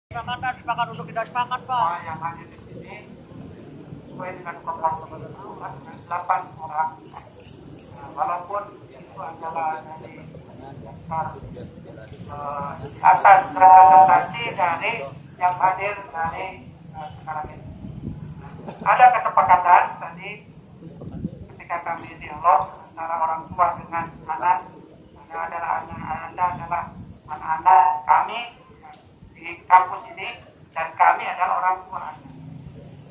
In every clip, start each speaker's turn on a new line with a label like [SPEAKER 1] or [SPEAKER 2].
[SPEAKER 1] Sepakat untuk tidak sepakat, Pak.
[SPEAKER 2] Yang hadir di sini sesuai dengan program tertentu 8 orang. Nah, walaupun itu adalah dari atas representasi dari yang hadir dari sekarang ini. Ada kesepakatan tadi ketika kami dialog antara orang tua dengan anak. Anda adalah anak-anak kami di kampus ini dan kami adalah orang tua Anda.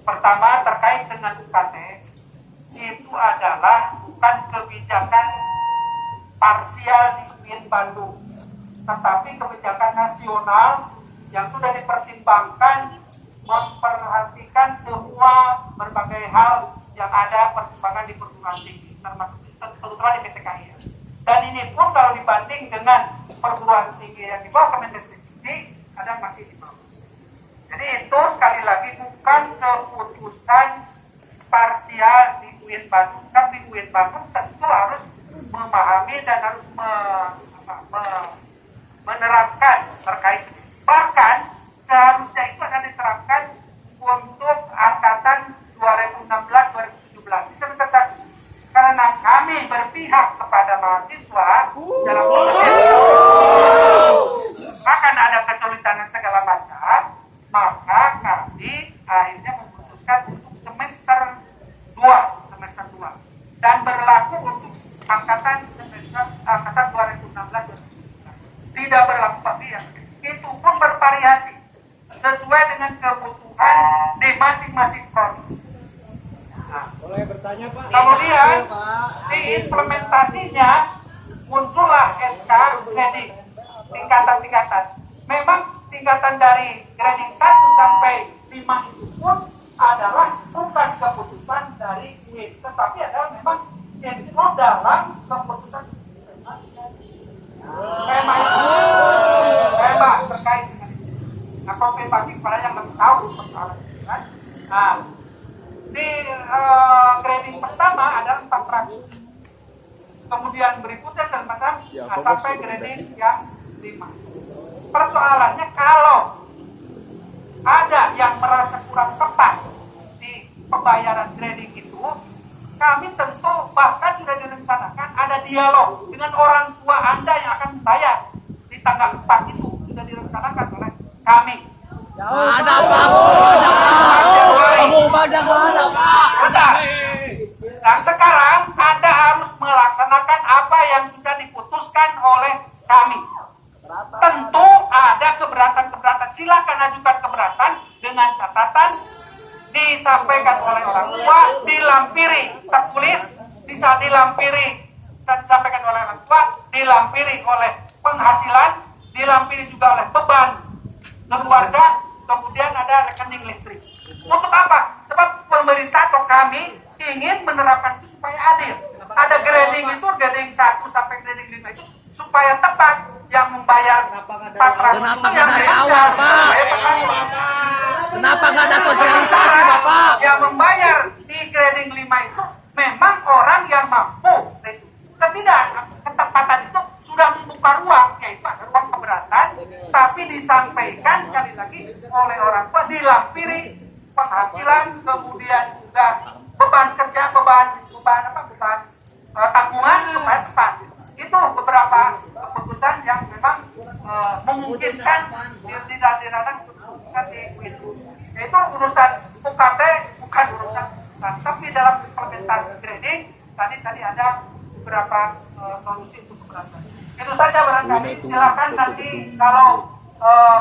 [SPEAKER 2] Pertama terkait dengan UKT, itu adalah bukan kebijakan parsial di UIN Bandung, tetapi kebijakan nasional yang sudah dipertimbangkan, memperhatikan semua berbagai hal yang ada pertimbangan di perguruan tinggi, termasuk terutama di PTKI. Dan ini pun kalau dibanding dengan perguruan tinggi yang di bawah Kemendikbud kadang masih di bawah. Jadi itu sekali lagi bukan keputusan parsial di UIN Bandung, tapi UIN Bandung tentu harus memahami dan harus menerapkan terkait. Bahkan seharusnya itu akan diterapkan untuk angkatan 2016-2017 semester 1. Karena kami berpihak kepada mahasiswa dalam akan ada kesulitan dan segala macam, maka kami akhirnya memutuskan untuk semester 2 dan berlaku untuk angkatan 2016. Tidak berlaku bagi yang itu pun bervariasi sesuai dengan kebutuhan di masing-masing prodi.
[SPEAKER 3] Boleh bertanya, Pak?
[SPEAKER 2] Kemudian diimplementasinya muncullah SK grading tingkatan-tingkatan. Memang tingkatan dari grading 1 sampai 5 itu pun adalah bukan keputusan dari UIN, tetapi adalah memang include dalam keputusan tema terkait dengan itu. Nah, konfirmasi kepada yang lebih tahu persoalan itu kan. Nah, di grading pertama ada 400, kemudian berikutnya sampai grading yang 5. Persoalannya kalau ada yang merasa kurang tepat di pembayaran grading itu, kami tentu bahkan sudah direncanakan ada dialog dengan orang tua Anda yang akan membayar di tanggal 4 itu, sudah direncanakan oleh kami.
[SPEAKER 3] Ada Pak.
[SPEAKER 2] Nah, sekarang Anda harus melaksanakan apa yang sudah diputuskan oleh kami. Tentu ada keberatan. Silakan ajukan keberatan dengan catatan disampaikan oleh orang tua, dilampiri tertulis, bisa disampaikan oleh orang tua, dilampiri oleh penghasilan, dilampiri juga oleh beban keluarga, kemudian ada rekening listrik. Untuk apa? Sebab pemerintah atau kami ingin menerapkan itu supaya adil. Ada grading itu, grading 1 sampai grading 5 itu supaya tepat. Yang membayar 400
[SPEAKER 3] Kenapa nggak dari awal, Pak? Kenapa nggak ada sosialisasi, Bapak?
[SPEAKER 2] Yang membayar di grading 5 itu memang orang yang mampu. Tidak, ketepatan itu sudah membuka ruang, yaitu ada ruang keberatan, tapi disampaikan sekali lagi oleh orang tua, dilampiri penghasilan, kemudian juga beban kerja, beban tanggungan supaya tepat. Itu beberapa keputusan yang memang memungkinkan tidak di itu. Yaitu urusan UKT bukan urusan, tapi dalam implementasi grading tadi ada beberapa solusi untuk keberatan. Itu saja barangkali. Silakan nanti kalau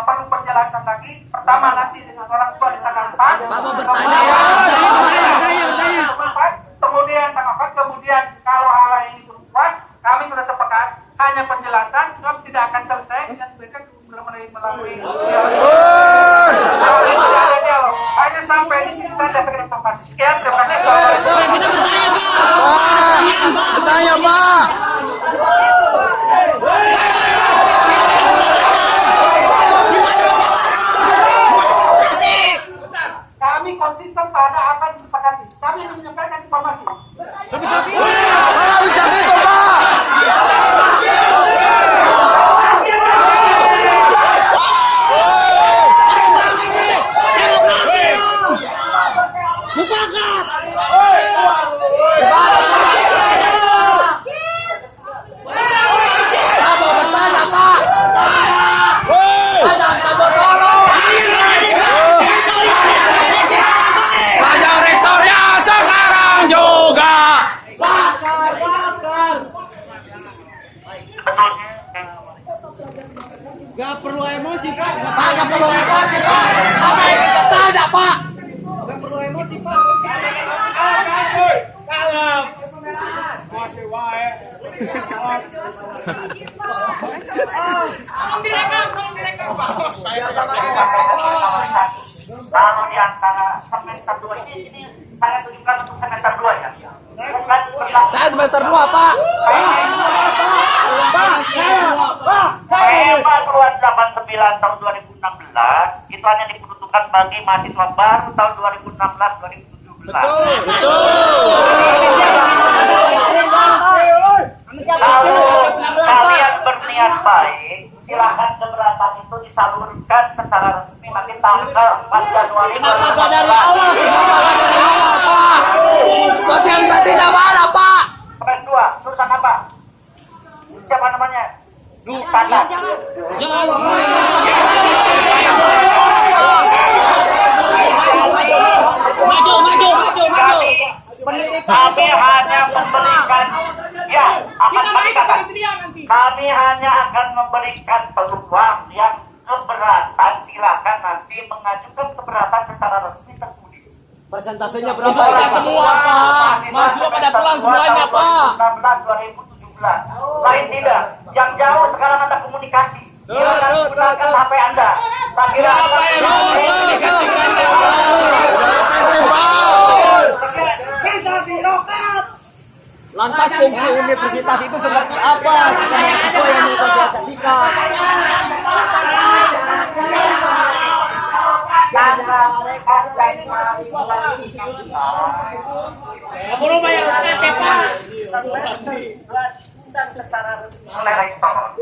[SPEAKER 2] perlu penjelasan lagi. Pertama nanti dengan orang tua di tanggal 4.
[SPEAKER 3] Bapak bertanya, Pak.
[SPEAKER 2] Kemudian tanggal 4. Kemudian kalau hal ini berubah, kami sudah sepakat hanya penjelasan, sebab tidak akan selesai dengan mereka melalui hanya sampai di sini saja informasi. Sekian, terima kasih.
[SPEAKER 3] Bertanya, Pak.
[SPEAKER 2] Kami konsisten pada apa yang disepakati. Kami hanya menyampaikan informasi.
[SPEAKER 3] Bisa gitu, Pak. nggak perlu emosi Pak. Apa yang kita ada Pak?
[SPEAKER 2] Kalau di antara semester 2 ini saya tunjukkan untuk semester 2 ya. Bukan
[SPEAKER 3] Saya semester 2 Pak.
[SPEAKER 2] Tema Peruan 89 tahun 2016 itu hanya diperuntukkan bagi mahasiswa baru tahun 2016-2017. Kalau kalian berniat baik, silakan keberatan itu disalurkan secara resmi nanti tanggal 4 Januari.
[SPEAKER 3] Kenapa nggak dari awal sih? Kenapa nggak dari awal Pak? Sosialisasinya mana Pak?
[SPEAKER 2] Kelas 2, jurusan apa? Siapa namanya? Sana. Kami hanya memberikan, ya, kami hanya akan memberikan peluang yang keberatan. Silakan nanti mengajukan keberatan secara resmi tertulis.
[SPEAKER 4] Persentasenya berapa?
[SPEAKER 3] Kita semua Pak. Mahasiswa pada pulang semuanya Pak.
[SPEAKER 2] 2016-2017. Lain tidak. Yang jauh sekarang ada komunikasi. Silakan gunakan HP Anda. Saya kira
[SPEAKER 4] Lantas fungsi universitas itu seperti apa? Kita mahasiswa yang mensosialisasikan.
[SPEAKER 1] Kamu bayar UKT Pak.
[SPEAKER 2] secara resmi oleh rektor.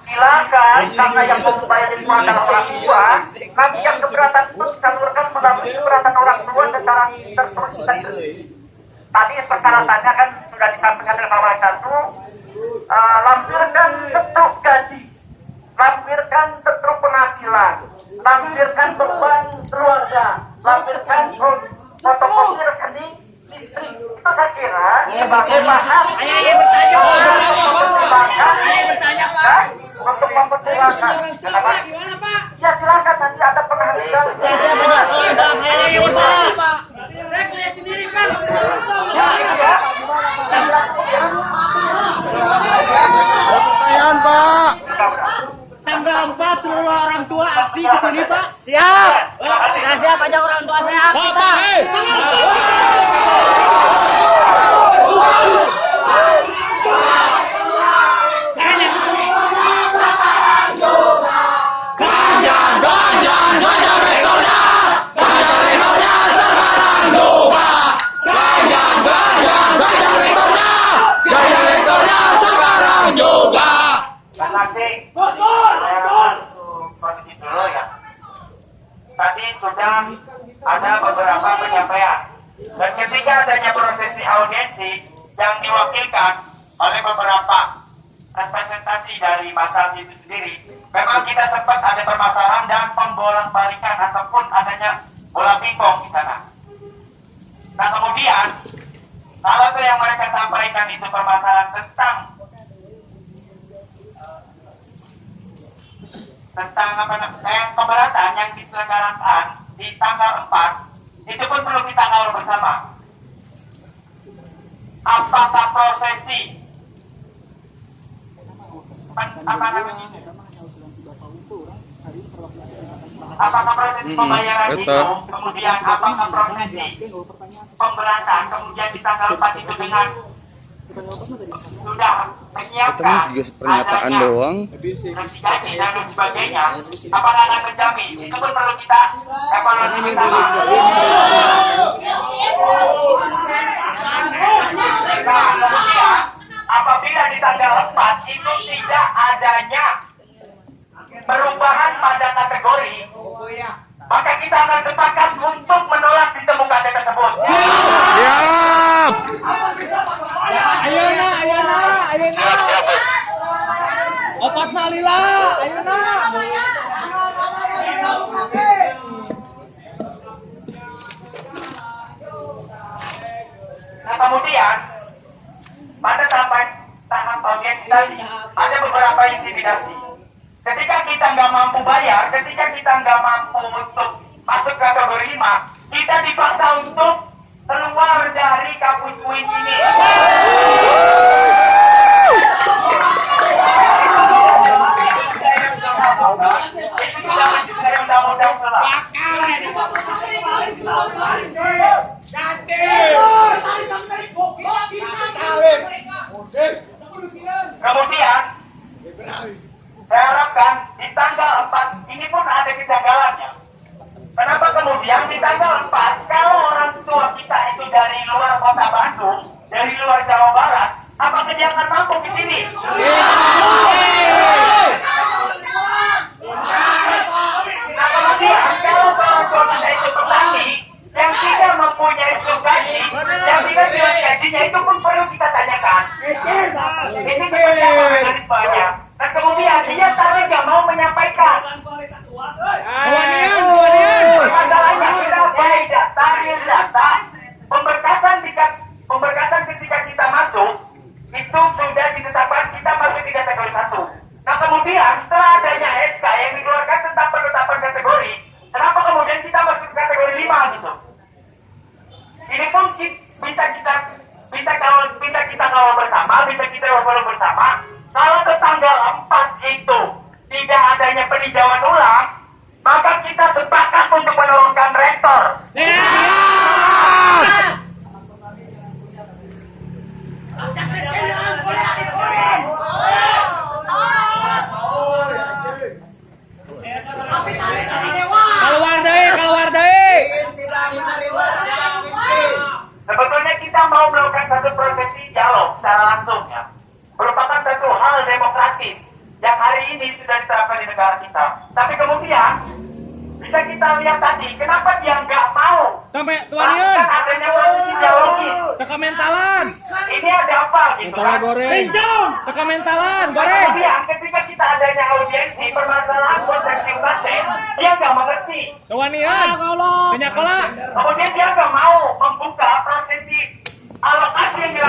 [SPEAKER 2] Silakan karena yang mau bayar itu adalah orang tua, nanti yang keberatan itu disalurkan melalui keberatan orang tua secara tertulis. Tadi persyaratannya kan sudah disampaikan oleh Pak Satu, lampirkan setruk gaji, lampirkan setruk penghasilan, lampirkan beban keluarga, lampirkan fotokopi rekening listrik. Itu saya kira sebagai bahan untuk mempertimbangkan. Ya silakan nanti ada penghasilan.
[SPEAKER 1] Saya kuliah sendiri Pak.
[SPEAKER 3] Pertanyaan Pak.
[SPEAKER 4] Tanggal 4 seluruh orang tua aksi ke sini Pak.
[SPEAKER 1] Siap. Saya siap aja orang tua saya aksi Pak.
[SPEAKER 2] Tadi sudah ada beberapa penyampaian, dan ketika adanya prosesi audiensi yang diwakilkan oleh beberapa representasi dari masyarakat itu sendiri, memang kita sempat ada permasalahan dan pembolak-balikan ataupun adanya bola pingpong di sana. Nah kemudian salah satu yang mereka sampaikan itu permasalahan tentang keberatan yang diselenggarakan di tanggal 4 itu pun perlu kita kawal bersama. Apakah prosesi apakah prosesi pembayaran itu, kemudian apakah prosesi pemberatan kemudian di tanggal 4 itu dengan sudah menyiapkan
[SPEAKER 5] pernyataan doang.
[SPEAKER 2] gaji dan sebagainya, apakah akan terjamin? Itu pun perlu kita evaluasi bersama. Nah, kemudian apabila di tanggal 4 itu tidak adanya perubahan pada kategori, maka kita akan sepakat untuk menolak sistem UKT tersebut.
[SPEAKER 5] Siap.
[SPEAKER 1] Ayeuna. Opat nalila, ayeuna.
[SPEAKER 2] Nah kemudian pada tahap audiensi tadi ada beberapa intimidasi. Ketika kita nggak mampu bayar, ketika kita nggak mampu untuk masuk kategori 5, kita dipaksa untuk keluar dari kampus UIN ini. Itu sudah masuk dari undang-undang telah. Kemudian saya harapkan di tanggal 4 ini pun ada kejanggalannya. Kenapa kemudian di tanggal 4 kalau orang tua kita itu dari luar kota Bandung, dari luar Jawa Barat, apakah dia akan mampu di sini? Nah kemudian kalau orang tua kita itu petani yang tidak mempunyai stok gaji, yang tidak jelas gajinya itu pun perlu kita tanyakan. Ini seperti apa mekanismenya? Dan kemudian dia tadi nggak mau menyampaikan. Masalahnya kita baik data, real data, pemberkasan ketika kita masuk itu sudah ditetapkan kita masuk di kategori 1. Nah kemudian setelah adanya SK yang dikeluarkan tentang penetapan kategori, kenapa kemudian kita masuk ke kategori 5 gitu? Ini pun bisa kita kawal bersama, bisa kita evaluasi bersama. Kalau ke tanggal 4 itu tidak adanya peninjauan ulang, maka kita sepakat untuk menurunkan rektor.
[SPEAKER 1] Keluar deh.
[SPEAKER 2] Sebetulnya kita mau melakukan satu prosesi dialog secara langsung ya. Merupakan satu hal demokratis yang hari ini sudah diterapkan di negara kita. Tapi kemudian bisa kita lihat tadi, kenapa dia nggak mau melakukan adanya prosesi dialogis?
[SPEAKER 1] Teka mentalan.
[SPEAKER 2] Ini ada apa gitu kan?
[SPEAKER 1] Teka mentalan,
[SPEAKER 2] Nah, kemudian ketika kita adanya audiensi permasalahan konsepsi UKT, dia nggak mengerti.
[SPEAKER 1] Kewanian. Minyak kola.
[SPEAKER 2] Kemudian dia nggak mau membuka prosesi alokasi yang dilakukan